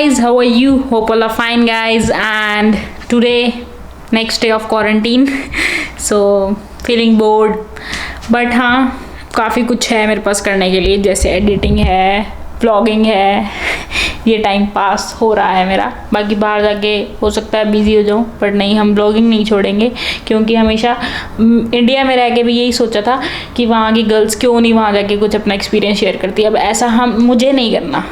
guys, how are you? Hope all are fine guys, and today next day of quarantine so feeling bored, but हाँ काफ़ी कुछ है मेरे पास करने के लिए, जैसे एडिटिंग है, व्लॉगिंग है, ये टाइम पास हो रहा है मेरा। बाकी बाहर जाके हो सकता है बिज़ी हो जाऊँ, पर नहीं, हम व्लॉगिंग नहीं छोड़ेंगे, क्योंकि हमेशा इंडिया में रह के भी यही सोचा था कि वहाँ की गर्ल्स क्यों नहीं वहाँ जाके कुछ अपना एक्सपीरियंस शेयर करती है। अब ऐसा मुझे नहीं करना,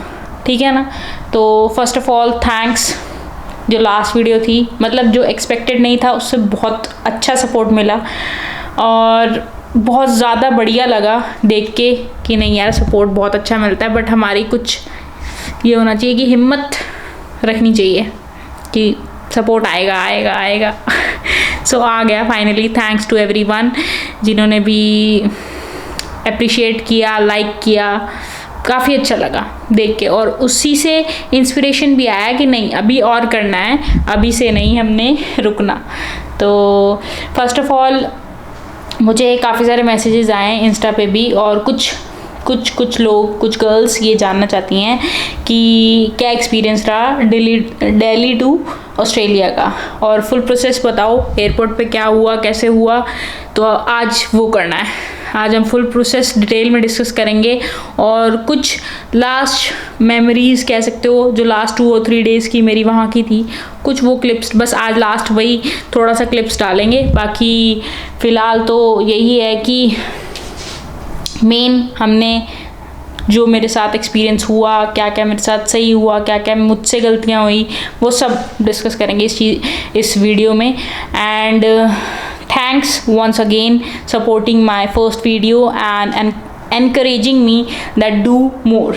ठीक है ना। तो फर्स्ट ऑफ ऑल थैंक्स, जो लास्ट वीडियो थी, मतलब जो एक्सपेक्टेड नहीं था उससे बहुत अच्छा सपोर्ट मिला और बहुत ज़्यादा बढ़िया लगा देख के कि नहीं यार सपोर्ट बहुत अच्छा मिलता है। बट हमारी कुछ ये होना चाहिए कि हिम्मत रखनी चाहिए कि सपोर्ट आएगा आएगा आएगा सो आ गया फाइनली। थैंक्स टू एवरीवन जिन्होंने भी अप्रिशिएट किया, लाइक किया, काफ़ी अच्छा लगा देख के, और उसी से इंस्पिरेशन भी आया कि नहीं अभी और करना है, अभी से नहीं हमने रुकना। तो फर्स्ट ऑफ ऑल मुझे काफ़ी सारे मैसेजेस आए इंस्टा पे भी, और कुछ लोग, कुछ गर्ल्स ये जानना चाहती हैं कि क्या एक्सपीरियंस रहा दिल्ली टू ऑस्ट्रेलिया का, और फुल प्रोसेस बताओ, एयरपोर्ट पे क्या हुआ, कैसे हुआ। तो आज वो करना है, आज हम फुल प्रोसेस डिटेल में डिस्कस करेंगे, और कुछ लास्ट मेमोरीज़ कह सकते हो जो लास्ट 2 और 3 डेज़ की मेरी वहाँ की थी, कुछ वो क्लिप्स, बस आज लास्ट वही थोड़ा सा क्लिप्स डालेंगे। बाकी फ़िलहाल तो यही है कि मेन हमने जो मेरे साथ एक्सपीरियंस हुआ, क्या क्या मेरे साथ सही हुआ, क्या क्या मुझसे गलतियाँ हुई, वो सब डिस्कस करेंगे इस वीडियो में। And thanks once again supporting my first video and encouraging me that do more.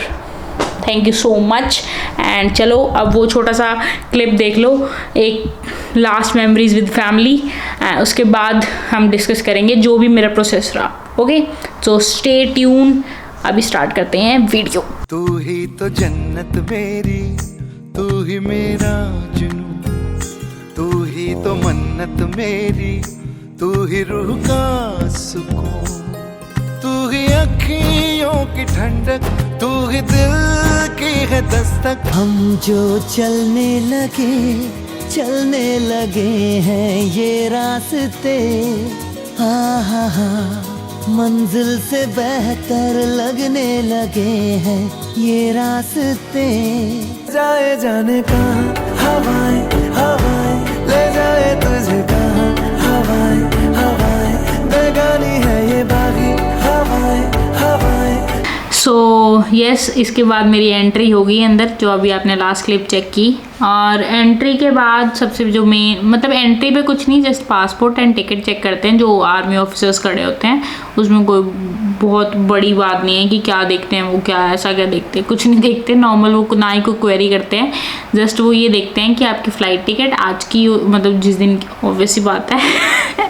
Thank you so much. and चलो अब वो छोटा सा क्लिप देख लो, एक लास्ट मेमोरीज विद फैमिली, उसके बाद हम डिस्कस करेंगे जो भी मेरा प्रोसेस रहा। ओके, सो स्टे ट्यून, अभी स्टार्ट करते हैं वीडियो। तू ही तो जन्नत मेरी, तू ही मेरा जुनून, तू ही तो मन्नत मेरी, तू ही रूह का सुकून, तू ही अखियों की ठंडक, तू ही दिल की है दस्तक। हम जो चलने लगे हैं ये रास्ते, मंजिल से बेहतर लगने लगे हैं ये रास्ते। जाए जाने का हवाएं ले जाए तुझे कहाँ, हवाएं बेगानी है ये बागी हवाएं। सो यस, इसके बाद मेरी एंट्री होगी अंदर, जो अभी आपने लास्ट क्लिप चेक की। और एंट्री के बाद सबसे जो मेन, मतलब एंट्री पे कुछ नहीं, just passport and ticket check करते हैं जो आर्मी ऑफिसर्स खड़े होते हैं। उसमें कोई बहुत बड़ी बात नहीं है कि क्या देखते हैं वो, क्या ऐसा क्या देखते हैं, कुछ नहीं देखते, नॉर्मल वो ना ही कोई क्वेरी करते हैं। जस्ट वो ये देखते हैं कि आपकी फ़्लाइट टिकट आज की, मतलब जिस दिन की, ऑब्वियस सी बात है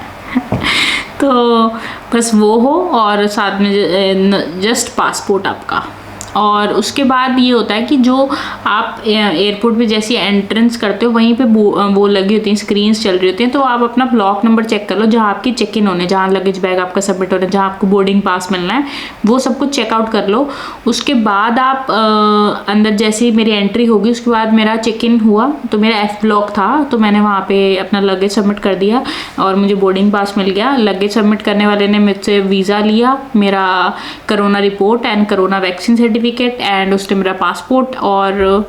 तो बस वो हो, और साथ में जस्ट पासपोर्ट आपका। और उसके बाद ये होता है कि जो आप एयरपोर्ट पे जैसे एंट्रेंस करते हो वहीं पे वो लगी होती हैं, स्क्रीन्स चल रही होती हैं, तो आप अपना ब्लॉक नंबर चेक कर लो जहाँ आपकी चेक इन होने, जहाँ लगेज बैग आपका सबमिट होना है, जहाँ आपको बोर्डिंग पास मिलना है, वो सब कुछ चेकआउट कर लो। उसके बाद आप अंदर जैसे ही मेरी एंट्री होगी, उसके बाद मेरा चेक इन हुआ, तो मेरा F ब्लॉक था, तो मैंने वहाँ पर अपना लगेज सबमिट कर दिया और मुझे बोर्डिंग पास मिल गया। लगेज सबमिट करने वाले ने मुझसे वीज़ा लिया, मेरा corona report and corona vaccine certificate and उसने मेरा पासपोर्ट, और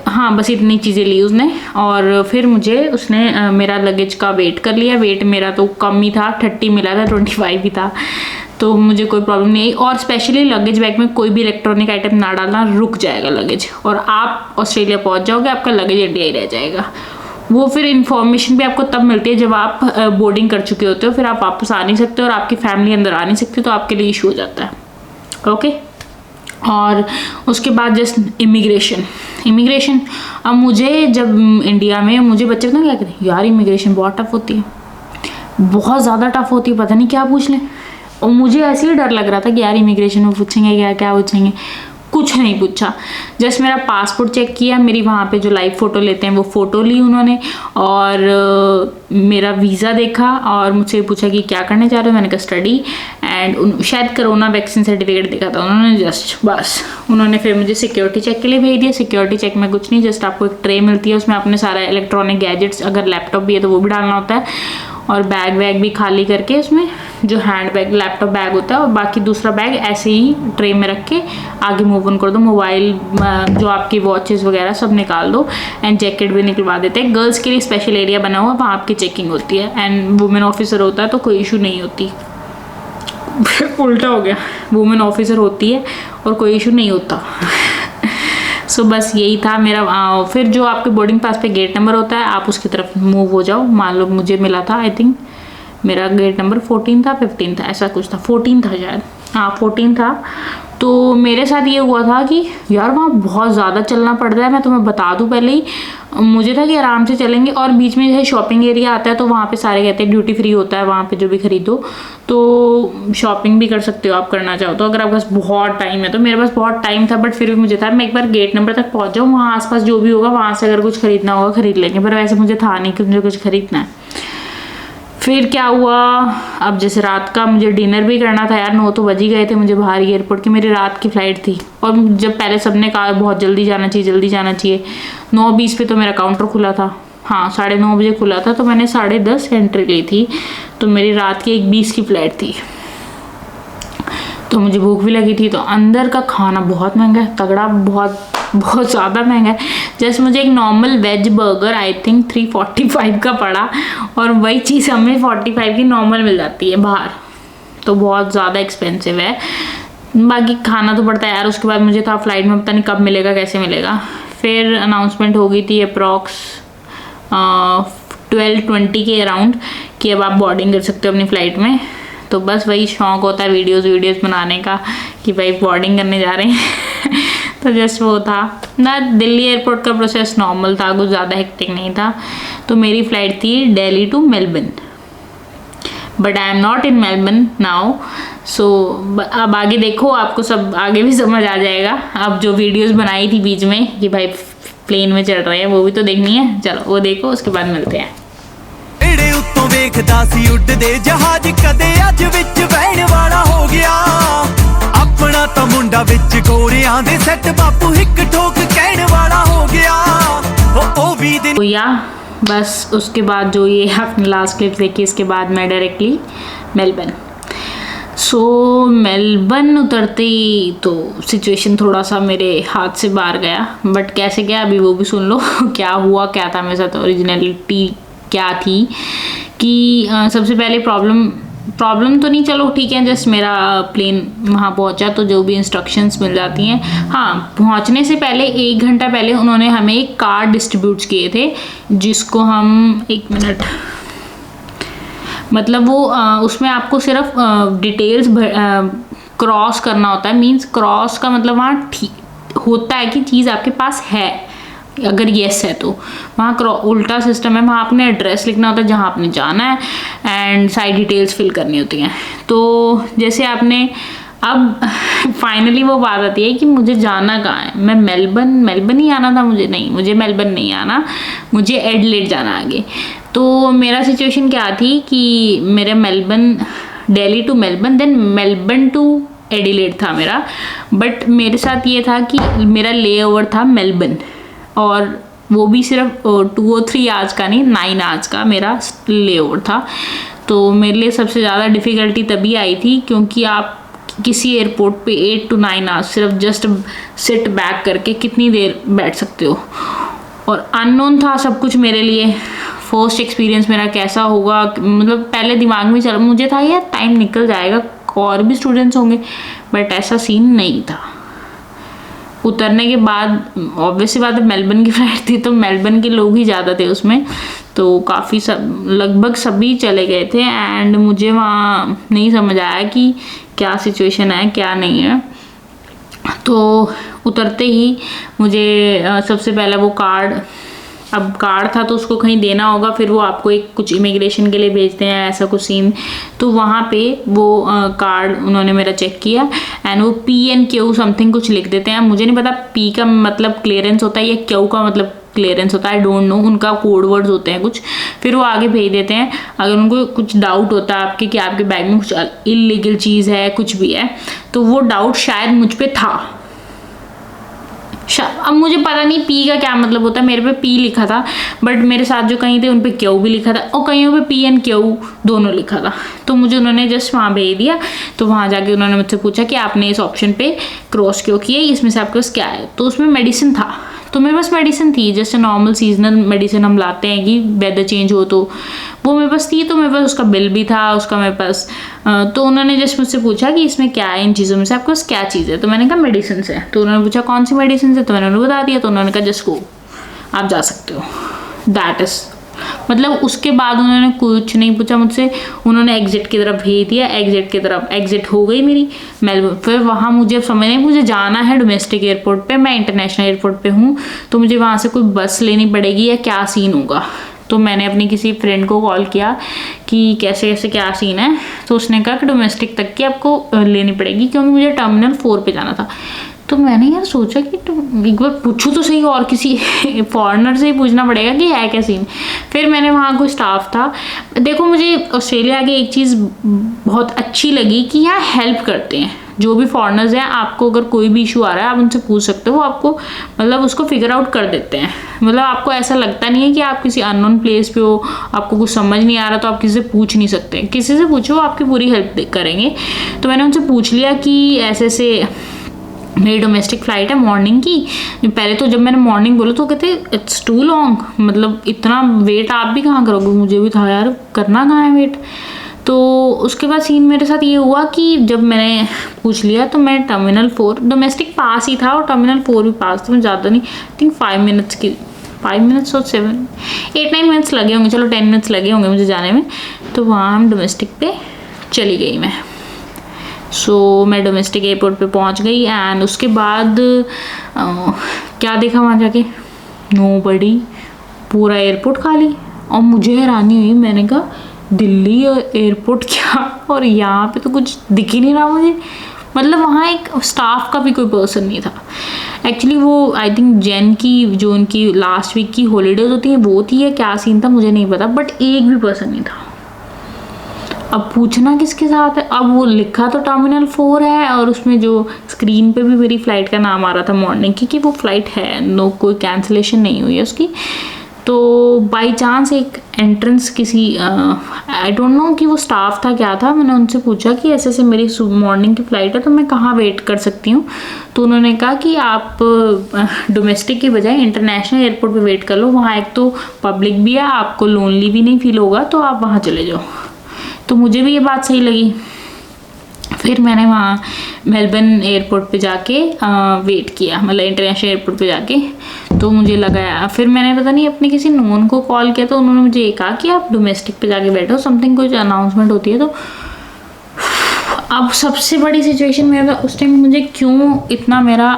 हाँ बस इतनी चीज़ें ली उसने। और फिर मुझे उसने मेरा लगेज का वेट कर लिया। वेट मेरा तो कम ही था, 30 मिला था, 25 ही था, तो मुझे कोई प्रॉब्लम नहीं आई। और स्पेशली लगेज बैग में कोई भी इलेक्ट्रॉनिक आइटम ना डालना, रुक जाएगा लगेज और आप ऑस्ट्रेलिया पहुंच जाओगे, आपका लगेज इंडिया ही रह जाएगा। वो फिर इन्फॉर्मेशन भी आपको तब मिलती है जब आप बोर्डिंग कर चुके होते हो, फिर आप वापस आ नहीं सकते और आपकी फैमिली अंदर आ नहीं सकती, तो आपके लिए इशू हो जाता है। ओके, और उसके बाद जस्ट इमिग्रेशन। अब मुझे जब इंडिया में मुझे बच्चे ना क्या कहते हैं, यार इमिग्रेशन बहुत टफ होती है, बहुत ज़्यादा टफ होती है, पता नहीं क्या पूछ लें। और मुझे ऐसे ही डर लग रहा था कि यार इमिग्रेशन में पूछेंगे क्या क्या पूछेंगे, कुछ नहीं पूछा। जस्ट मेरा पासपोर्ट चेक किया, मेरी वहाँ पे जो लाइव फ़ोटो लेते हैं वो फ़ोटो ली उन्होंने, और मेरा वीज़ा देखा और मुझसे पूछा कि क्या करने जा रहे हो, मैंने कहा स्टडी। एंड शायद कोरोना वैक्सीन सर्टिफिकेट दिखा था उन्होंने जस्ट, बस उन्होंने फिर मुझे सिक्योरिटी चेक के लिए भेज दिया। सिक्योरिटी चेक में कुछ नहीं, जस्ट आपको एक ट्रे मिलती है, उसमें आपने सारा इलेक्ट्रॉनिक गैजेट्स, अगर लैपटॉप भी है तो वो भी डालना होता है, और बैग वैग भी खाली करके उसमें जो हैंड बैग लैपटॉप बैग होता है, और बाकी दूसरा बैग ऐसे ही ट्रे में रख के आगे मूव ऑन कर दो। मोबाइल, जो आपकी वॉचेस वगैरह सब निकाल दो, एंड जैकेट भी निकलवा देते हैं। गर्ल्स के लिए स्पेशल एरिया बना हुआ, वहाँ आपकी चेकिंग होती है, एंड वुमेन ऑफिसर होता है तो कोई इशू नहीं होती। उल्टा हो गया, वुमेन ऑफिसर होती है और कोई इशू नहीं होता। सो बस यही था मेरा। फिर जो आपके बोर्डिंग पास पे गेट नंबर होता है, आप उसकी तरफ मूव हो जाओ। मान लो मुझे मिला था, आई थिंक मेरा गेट नंबर 14 था 15 था, ऐसा कुछ था, 14 था शायद, हाँ 14 था। तो मेरे साथ ये हुआ था कि यार वहाँ बहुत ज़्यादा चलना पड़ रहा है, मैं तुम्हें बता दूँ पहले ही। मुझे था कि आराम से चलेंगे, और बीच में जैसे शॉपिंग एरिया आता है तो वहाँ पे सारे कहते हैं ड्यूटी फ्री होता है, वहाँ पे जो भी खरीदो तो शॉपिंग भी कर सकते हो आप, करना चाहो तो, अगर आपके पास बहुत टाइम है तो। मेरे पास बहुत टाइम था, बट फिर भी मुझे था मैं एक बार गेट नंबर तक पहुँच जाऊँ, वहाँ आसपास जो भी होगा वहाँ से अगर कुछ खरीदना होगा खरीद लेंगे, पर वैसे मुझे था नहीं कि मुझे कुछ खरीदना है। फिर क्या हुआ, अब जैसे रात का मुझे डिनर भी करना था यार, 9 तो बज ही गए थे मुझे बाहर एयरपोर्ट की, मेरी रात की फ़्लाइट थी। और जब पहले सबने कहा बहुत जल्दी जाना चाहिए, जल्दी जाना चाहिए, 9:20 पे तो मेरा काउंटर खुला था, हाँ 9:30 बजे खुला था, तो मैंने 10:30 एंट्री ली थी, तो मेरी रात की 1:20 की फ़्लाइट थी। तो मुझे भूख भी लगी थी, तो अंदर का खाना बहुत महंगा है, तगड़ा, बहुत ज़्यादा महंगा है। जैसे मुझे एक normal veg burger I think 345 का पड़ा, और वही चीज़ हमें 45 की नॉर्मल मिल जाती है बाहर, तो बहुत ज़्यादा एक्सपेंसिव है। बाकी खाना तो पड़ता है यार। उसके बाद मुझे था फ्लाइट में पता नहीं कब मिलेगा, कैसे मिलेगा। फिर अनाउंसमेंट हो गई थी अप्रॉक्स 12:20 के अराउंड कि अब आप बोर्डिंग कर सकते हो अपनी फ़्लाइट में। तो बस वही शौक होता है वीडियोस बनाने का कि भाई बोर्डिंग करने जा रहे हैं। तो जस्ट वो था ना। दिल्ली एयरपोर्ट का प्रोसेस नॉर्मल था, कुछ ज़्यादा हेक्टिक नहीं था। तो मेरी फ़्लाइट थी Delhi to Melbourne, but I am not in Melbourne now. So अब आगे देखो, आपको सब आगे भी समझ आ जाएगा। अब जो वीडियोस बनाई थी बीच में कि भाई प्लेन में चढ़ रहे हैं, वो भी तो देखनी है, चलो वो देखो, उसके बाद मिलते हैं। ਉੱਤੋਂ ਵੇਖਦਾ ਸੀ ਉੱਡਦੇ ਜਹਾਜ਼ ਕਦੇ ਅੱਜ ਵਿੱਚ ਬਹਿਣ ਵਾਲਾ ਹੋ ਗਿਆ ਆਪਣਾ ਤਾਂ ਮੁੰਡਾ ਵਿੱਚ ਗੋਰਿਆਂ ਦੇ ਸੈੱਟ ਬਾਪੂ ਹਿੱਕ ਠੋਕ ਕਹਿਣ ਵਾਲਾ ਹੋ ਗਿਆ ਉਹ ਵੀ ਦਿਨ। तो या बस उसके बाद जो ये आपने लास्ट क्लिप देखी, इसके बाद मैं डायरेक्टली मेलबर्न। सो मेलबर्न उतरते ही तो सिचुएशन थोड़ा सा मेरे हाथ से बाहर गया, बट कैसे गया अभी वो भी सुन लो। क्या हुआ, क्या था मेरे साथ, ओरिजिनलिटी क्या थी कि सबसे पहले प्रॉब्लम तो नहीं, चलो ठीक है, जस्ट मेरा प्लेन वहाँ पहुँचा तो जो भी इंस्ट्रक्शंस मिल जाती हैं। हाँ, पहुँचने से पहले 1 घंटा पहले उन्होंने हमें एक कार्ड डिस्ट्रीब्यूट किए थे, जिसको हम 1 मिनट, मतलब वो उसमें आपको सिर्फ डिटेल्स क्रॉस करना होता है। मीन्स क्रॉस का मतलब वहाँ होता है कि चीज़ आपके पास है, अगर येस है तो वहाँ उल्टा सिस्टम है, वहाँ आपने एड्रेस लिखना होता है जहाँ आपने जाना है, एंड सारी डिटेल्स फिल करनी होती हैं। तो जैसे आपने अब फाइनली वो बात आती है कि मुझे जाना कहाँ है। मैं मेलबर्न ही आना था मुझे, नहीं, मुझे मेलबर्न नहीं आना, मुझे एडिलेड जाना आगे। तो मेरा सिचुएशन क्या थी कि मेरे Delhi to Melbourne, then Melbourne to Adelaide था मेरा। बट मेरे साथ ये था कि मेरा लेओवर था मेलबर्न, और वो भी सिर्फ 2 और 3 आवर्स का नहीं, 9 आवर्स का मेरा लेओवर था। तो मेरे लिए सबसे ज़्यादा डिफ़िकल्टी तभी आई थी क्योंकि आप किसी एयरपोर्ट पे 8 to 9 आवर्स सिर्फ जस्ट सिट बैक करके कितनी देर बैठ सकते हो, और अननोन था सब कुछ मेरे लिए। फर्स्ट एक्सपीरियंस मेरा कैसा होगा, मतलब पहले दिमाग में चल, मुझे था यार टाइम निकल जाएगा, और भी स्टूडेंट्स होंगे, बट ऐसा सीन नहीं था। उतरने के बाद ऑब्वियसली बात है, मेलबर्न की फ़्लाइट थी तो मेलबर्न के लोग ही ज़्यादा थे उसमें, तो काफ़ी लगभग सभी चले गए थे, एंड मुझे वहाँ नहीं समझ आया कि क्या सिचुएशन है क्या नहीं है। तो उतरते ही मुझे सबसे पहले वो कार्ड था तो उसको कहीं देना होगा, फिर वो आपको कुछ इमिग्रेशन के लिए भेजते हैं, ऐसा कुछ सीन। तो वहाँ पे वो कार्ड उन्होंने मेरा चेक किया, एंड वो PNQ समथिंग कुछ लिख देते हैं, मुझे नहीं पता P का मतलब क्लियरेंस होता है या Q का मतलब क्लियरेंस होता है, आई डोंट नो, उनका कोड वर्ड्स होते हैं कुछ, फिर वो आगे भेज देते हैं अगर उनको कुछ डाउट होता है आपके कि आपके बैग में कुछ इलीगल चीज़ है, कुछ भी है, तो वो डाउट शायद मुझ पे था। अब मुझे पता नहीं पी का क्या मतलब होता है, मेरे पे पी लिखा था, बट मेरे साथ जो कहीं थे उन पे क्यू भी लिखा था, और कहीं पे पी एंड क्यू दोनों लिखा था। तो मुझे उन्होंने जस्ट वहाँ भेज दिया, तो वहाँ जाके उन्होंने मुझसे पूछा कि आपने इस ऑप्शन पे क्रॉस क्यों किया, इसमें से आपके पास क्या है। तो उसमें मेडिसिन था, तो मेरे पास मेडिसिन थी, जैसे नॉर्मल सीजनल मेडिसिन हम लाते हैं कि वेदर चेंज हो, तो वो मेरे पास थी। तो मेरे पास उसका बिल भी था उसका मेरे पास। तो उन्होंने जस्ट मुझसे पूछा कि इसमें क्या है, इन चीज़ों में से आपके पास क्या चीज़ है। तो मैंने कहा मेडिसिन है। तो उन्होंने पूछा कौन सी मेडिसिन है, तो मैंने उन्हें बता दिया। तो उन्होंने कहा जस्ट गो, आप जा सकते हो, दैट इज़, मतलब उसके बाद उन्होंने कुछ नहीं पूछा मुझसे, उन्होंने एग्जिट की तरफ भेज दिया। एग्जिट की तरफ एग्जिट हो गई मेरी मेलबर्न। फिर वहाँ मुझे अब समझ नहीं, मुझे जाना है डोमेस्टिक एयरपोर्ट पे, मैं इंटरनेशनल एयरपोर्ट पे हूँ, तो मुझे वहाँ से कोई बस लेनी पड़ेगी या क्या सीन होगा। तो मैंने अपनी किसी फ्रेंड को कॉल किया कि कैसे कैसे क्या सीन है। तो उसने कहा कि डोमेस्टिक तक की आपको लेनी पड़ेगी, क्योंकि मुझे टर्मिनल 4 पे जाना था। तो मैंने यार सोचा कि तो एक बार पूछूँ तो सही, और किसी फॉरेनर से ही पूछना पड़ेगा कि है क्या सीन। फिर मैंने वहाँ कोई स्टाफ था। देखो मुझे ऑस्ट्रेलिया की एक चीज़ बहुत अच्छी लगी कि यहाँ हेल्प करते हैं, जो भी फॉरेनर्स हैं, आपको अगर कोई भी इशू आ रहा है आप उनसे पूछ सकते हो, वो आपको मतलब उसको फिगर आउट कर देते हैं। मतलब आपको ऐसा लगता नहीं है कि आप किसी अननोन प्लेस पे हो, आपको कुछ समझ नहीं आ रहा तो आप किसी से पूछ नहीं सकते, किसी से पूछो आपकी पूरी हेल्प करेंगे। तो मैंने उनसे पूछ लिया कि ऐसे ऐसे मेरी डोमेस्टिक फ़्लाइट है मॉर्निंग की। पहले तो जब मैंने मॉर्निंग बोला तो कहते इट्स टू लॉन्ग, मतलब इतना वेट आप भी कहाँ करोगे, मुझे भी था यार करना कहाँ है वेट। तो उसके बाद सीन मेरे साथ ये हुआ कि जब मैंने पूछ लिया तो मैं टर्मिनल 4, डोमेस्टिक पास ही था और टर्मिनल 4 भी पास था, ज़्यादा नहीं, आई थिंक 5 मिनट्स और 8-9 मिनट्स लगे होंगे, चलो 10 मिनट्स लगे होंगे मुझे जाने में। तो वहाँ हम डोमेस्टिक पे चली गई मैं। मैं डोमेस्टिक एयरपोर्ट पे पहुंच गई एंड उसके बाद क्या देखा वहाँ जाके, नोबडी, पूरा एयरपोर्ट खाली। और मुझे हैरानी हुई, मैंने कहा दिल्ली एयरपोर्ट क्या, और यहाँ पे तो कुछ दिख ही नहीं रहा मुझे। मतलब वहाँ एक स्टाफ का भी कोई पर्सन नहीं था। एक्चुअली वो आई थिंक जैन की जो उनकी लास्ट वीक की हॉलीडेज होती हैं वो थी, या क्या सीन था मुझे नहीं पता, बट एक भी पर्सन नहीं था। अब पूछना किसके साथ है। अब वो लिखा तो टर्मिनल 4 है, और उसमें जो स्क्रीन पे भी मेरी फ़्लाइट का नाम आ रहा था मॉर्निंग की कि वो फ़्लाइट है, नो कोई कैंसिलेशन नहीं हुई है उसकी। तो बाय चांस एक एंट्रेंस किसी आई डोंट नो कि वो स्टाफ था क्या था, मैंने उनसे पूछा कि ऐसे ऐसे मेरी मॉर्निंग की फ़्लाइट है तो मैं कहाँ वेट कर सकती हूँ। तो उन्होंने कहा कि आप डोमेस्टिक के बजाय इंटरनेशनल एयरपोर्ट पे वेट कर लो, वहाँ एक तो पब्लिक भी है, आपको लोनली भी नहीं फील होगा, तो आप वहाँ चले जाओ। तो मुझे भी ये बात सही लगी। फिर मैंने वहाँ मेलबर्न एयरपोर्ट पे जाके वेट किया, मतलब इंटरनेशनल एयरपोर्ट पे जाके। तो मुझे लगा, फिर मैंने पता नहीं अपने किसी नोन को कॉल किया, तो उन्होंने मुझे ये कहा कि आप डोमेस्टिक पे जाके बैठो, समथिंग कुछ अनाउंसमेंट होती है। तो अब सबसे बड़ी सिचुएशन मेरा उस टाइम, मुझे क्यों इतना मेरा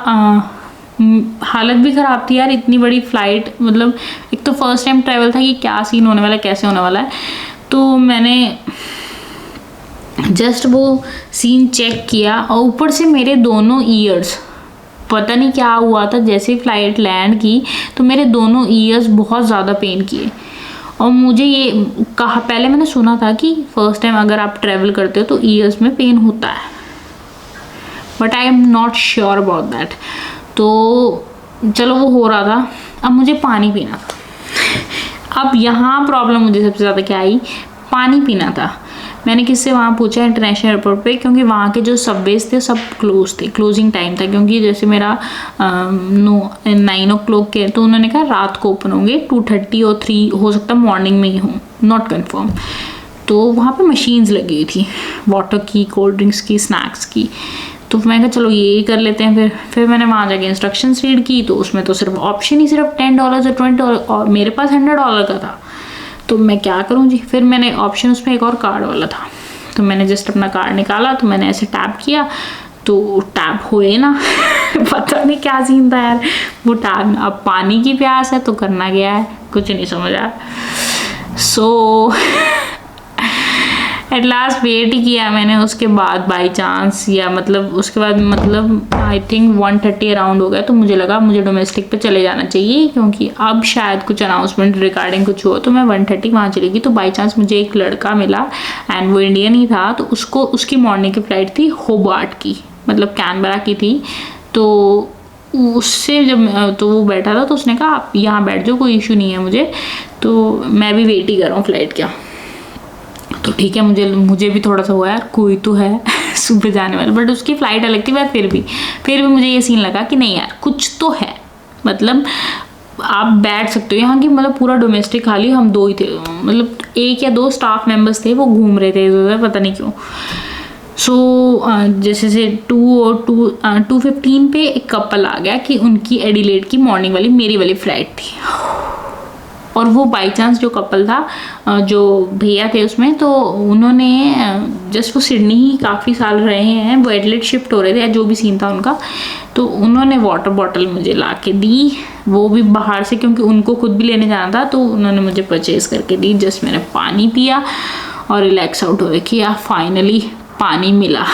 हालत भी ख़राब थी यार, इतनी बड़ी फ़्लाइट, मतलब एक तो फर्स्ट टाइम ट्रैवल था कि क्या सीन होने वाला है, कैसे होने वाला है। तो मैंने जस्ट वो सीन चेक किया, और ऊपर से मेरे दोनों ईयर्स, पता नहीं क्या हुआ था, जैसे ही फ़्लाइट लैंड की तो मेरे दोनों ईयर्स बहुत ज़्यादा पेन किए। और मुझे ये कहा, पहले मैंने सुना था कि फर्स्ट टाइम अगर आप ट्रैवल करते हो तो ईयर्स में पेन होता है, but I am not sure about that. तो चलो वो हो रहा था। अब मुझे पानी पीना था। अब यहाँ प्रॉब्लम मुझे सबसे ज़्यादा क्या आई, पानी पीना था। मैंने किससे वहाँ पूछा इंटरनेशनल एयरपोर्ट पे, क्योंकि वहाँ के जो सबवेज थे सब क्लोज थे, क्लोजिंग टाइम था, क्योंकि जैसे मेरा 9 o'clock के, तो उन्होंने कहा रात को ओपन होंगे, 2:30 और 3 हो सकता है मॉर्निंग में ही हो, नॉट कन्फर्म। तो वहाँ पे मशीन्स लगी हुई थी, वाटर की, कोल्ड ड्रिंक्स की, स्नैक्स की। तो मैं कहा चलो ये कर लेते हैं। फिर मैंने वहाँ जाके इंस्ट्रक्शंस रीड की, तो उसमें तो सिर्फ ऑप्शन ही सिर्फ $10 और $20, और मेरे पास $100 का था। तो मैं क्या करूँ जी। फिर मैंने ऑप्शन उसमें एक और कार्ड वाला था, तो मैंने जस्ट अपना कार्ड निकाला, तो मैंने ऐसे टैप किया, तो टैप हुए ना पता नहीं क्या सीन था यार वो टैप। अब पानी की प्यास है तो करना क्या है, कुछ नहीं समझ आया। एट लास्ट वेट ही किया मैंने। उसके बाद बाई चांस या मतलब उसके बाद मतलब आई थिंक 1:30 अराउंड हो गया, तो मुझे लगा मुझे डोमेस्टिक पे चले जाना चाहिए, क्योंकि अब शायद कुछ अनाउंसमेंट रिगार्डिंग कुछ हो, तो मैं 1:30 वहाँ चलेगी। तो बाई चांस मुझे एक लड़का मिला एंड वो इंडियन ही था, तो उसकी मॉर्निंग की फ़्लाइट थी होबार्ट की, मतलब कैनबरा की थी। तो उससे जब तो वो बैठा था, तो उसने कहा आप यहाँ बैठ जाओ, कोई इशू नहीं है मुझे। तो मैं भी वेट ही कर रहा हूँ फ़्लाइट का। तो ठीक है, मुझे भी थोड़ा सा हुआ यार, कोई तो है सुबह जाने वाला, बट उसकी फ़्लाइट अलग थी। बट फिर भी मुझे ये सीन लगा कि नहीं यार कुछ तो है, मतलब आप बैठ सकते हो यहाँ की। मतलब पूरा डोमेस्टिक खाली हम 2 ही थे, मतलब 1 या 2 स्टाफ मेंबर्स थे, वो घूम रहे थे इधर, पता नहीं क्यों। सो जैसे से 2:15 पे एक कपल आ गया कि उनकी एडिलेड की मॉर्निंग वाली मेरी वाली फ़्लाइट थी। और वो बाई चांस जो कपल था, जो भैया थे उसमें, तो उन्होंने जस्ट वो सिडनी ही काफ़ी साल रहे हैं, वो एडिलेड शिफ्ट हो रहे थे, जो भी सीन था उनका। तो उन्होंने वाटर बॉटल मुझे ला के दी, वो भी बाहर से, क्योंकि उनको खुद भी लेने जाना था, तो उन्होंने मुझे परचेज़ करके दी। जस्ट मैंने पानी पिया और रिलैक्स आउट हो कि यार फाइनली पानी मिला।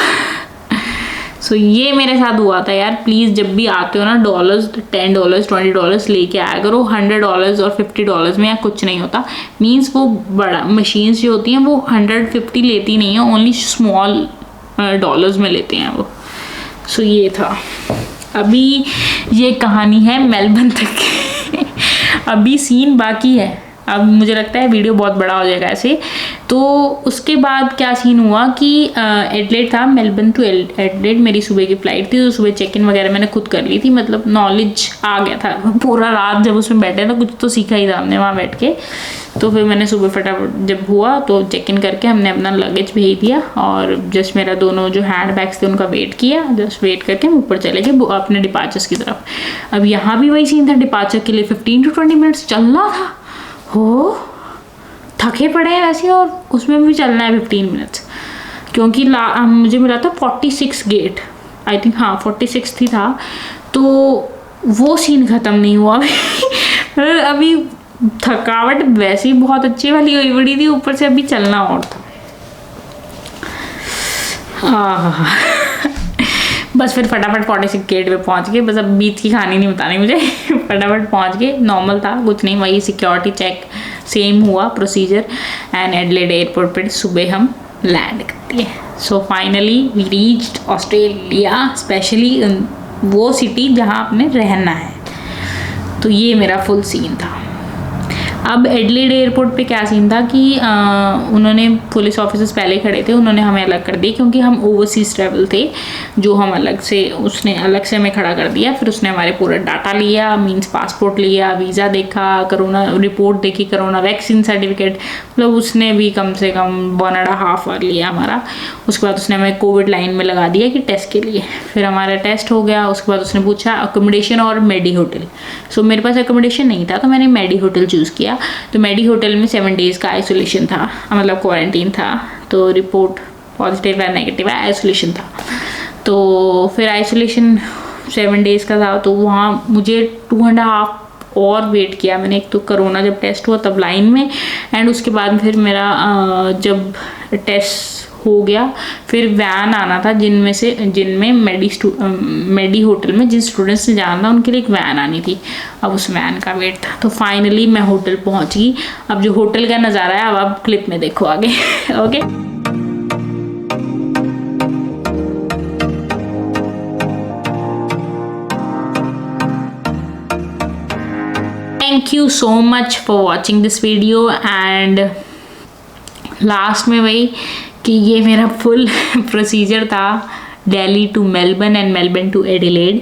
सो ये मेरे साथ हुआ था यार। प्लीज़ जब भी आते हो ना, $10, $20 लेके आया करो। $100 और $50 में या कुछ नहीं होता। मीन्स वो बड़ा मशीन्स जो होती हैं वो 150 लेती नहीं है, ओनली स्मॉल डॉलर्स में लेते हैं वो। सो ये था। अभी ये कहानी है मेलबर्न तक की। अभी सीन बाकी है। अब मुझे लगता है वीडियो बहुत बड़ा हो जाएगा ऐसे। तो उसके बाद क्या सीन हुआ कि एडिलेड था, मेलबर्न टू एडिलेड मेरी सुबह की फ़्लाइट थी। तो सुबह चेक इन वगैरह मैंने खुद कर ली थी, मतलब नॉलेज आ गया था। पूरा रात जब उसमें बैठे तो कुछ तो सीखा ही था हमने वहाँ बैठ के। तो फिर मैंने सुबह फटाफट जब हुआ तो चेक इन करके हमने अपना लगेज भेज दिया, और जस्ट मेरा दोनों जो हैंड बैग्स थे उनका वेट किया। जस्ट वेट करके हम ऊपर चले गए अपने डिपार्चर्स की तरफ। अब यहाँ भी वही सीन था, डिपार्चर के लिए 15 to 20 मिनट्स चलना था। हो थके पड़े हैं वैसे, और उसमें भी चलना है 15 मिनट्स, क्योंकि मुझे मिला था 46 गेट, आई थिंक, हाँ 46 ही था। तो वो सीन ख़त्म नहीं हुआ अभी। अभी थकावट वैसे ही बहुत अच्छी वाली हुई बड़ी थी, ऊपर से अभी चलना और था। बस फिर फटाफट 46 गेट पे पहुंच गए। बस अब बीच की कहानी नहीं बतानी मुझे। फटाफट पहुंच गए, नॉर्मल था कुछ नहीं, वही सिक्योरिटी चेक सेम हुआ प्रोसीजर। एंड एडिलेड एयरपोर्ट पर सुबह हम लैंड करते हैं। So finally we reached Australia, specially वो सिटी जहाँ आपने रहना है। तो ये मेरा फुल सीन था। अब एडिलेड एयरपोर्ट पे क्या सीन था कि उन्होंने पुलिस ऑफिसर्स पहले खड़े थे, उन्होंने हमें अलग कर दिया, क्योंकि हम ओवरसीज ट्रैवल थे, जो हम उसने अलग से हमें खड़ा कर दिया। फिर उसने हमारे पूरा डाटा लिया, मींस पासपोर्ट लिया, वीज़ा देखा, कोरोना रिपोर्ट देखी, कोरोना वैक्सीन सर्टिफिकेट, मतलब उसने भी कम से कम 1.5 आवर लिया हमारा। उसके बाद उसने हमें कोविड लाइन में लगा दिया कि टेस्ट के लिए। फिर हमारा टेस्ट हो गया। उसके बाद उसने पूछा अकोमोडेशन और मेडी होटल। सो मेरे पास अकोमोडेशन नहीं था, तो मैंने मेडी होटल चूज़ किया। तो मेडी होटल में 7 डेज़ का आइसोलेशन था, मतलब क्वारंटीन था। तो रिपोर्ट पॉजिटिव या नेगेटिव है, आइसोलेशन था। तो फिर आइसोलेशन 7 डेज़ का था, तो वहाँ मुझे 2.5 और वेट किया मैंने। एक तो कोरोना जब टेस्ट हुआ तब लाइन में, एंड उसके बाद फिर मेरा जब टेस्ट हो गया, फिर वैन आना था जिनमें मेडी होटल में जिन स्टूडेंट्स ने जाना था उनके लिए एक वैन आनी थी। अब उस वैन का वेट था। तो फाइनली मैं होटल पहुंच गई। अब जो होटल का नज़ारा है अब आप क्लिप में देखो आगे। Okay, thank you so much for watching this video. And last में वही कि ये मेरा फुल प्रोसीजर था, Delhi to Melbourne and Melbourne to Adelaide.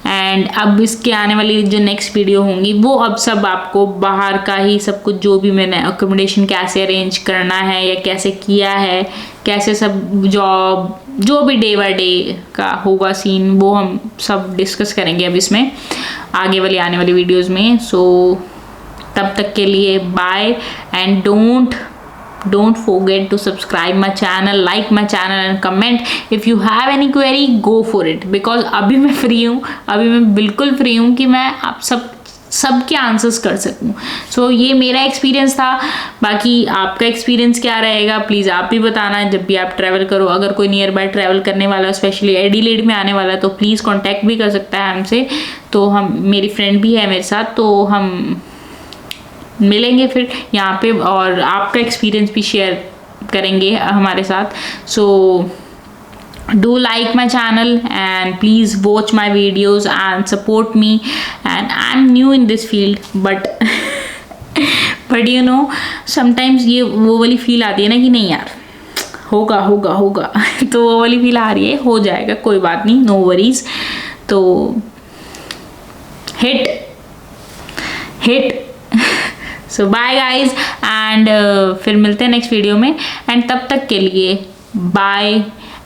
And अब इसके आने वाली जो नेक्स्ट वीडियो होंगी वो अब सब आपको बाहर का ही सब कुछ, जो भी मैंने अकोमोडेशन कैसे अरेंज करना है या कैसे किया है, कैसे सब जॉब जो भी डे बाय डे का होगा सीन, वो हम सब डिस्कस करेंगे अब इसमें आगे वाली आने वाली वीडियोज़ में। सो तब तक के लिए bye, and don't forget to subscribe my channel, like my channel and comment if you have any query, go for it, because अभी मैं फ्री हूँ, अभी मैं बिल्कुल फ्री हूँ कि मैं आप सब सबके आंसर्स कर सकूं। सो ये मेरा एक्सपीरियंस था। बाकी आपका एक्सपीरियंस क्या रहेगा प्लीज़ आप भी बताना जब भी आप ट्रैवल करो। अगर कोई नियर बाय ट्रैवल करने वाला स्पेशली एडिलेड में आने वाला तो प्लीज़ कांटेक्ट भी कर सकता है हमसे। तो हम मेरी फ्रेंड भी है मेरे साथ, तो हम मिलेंगे फिर यहाँ पे और आपका एक्सपीरियंस भी शेयर करेंगे हमारे साथ। सो do like my channel and please watch my videos and support me, and I'm new in this field but you know sometimes ये वो वाली फील आती है ना कि नहीं यार होगा होगा होगा तो वो वाली फील आ रही है, हो जाएगा कोई बात नहीं, नो वरीज। तो hit so bye guys and फिर मिलते हैं नेक्स्ट वीडियो में, एंड तब तक के लिए bye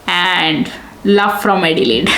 and love from Adelaide।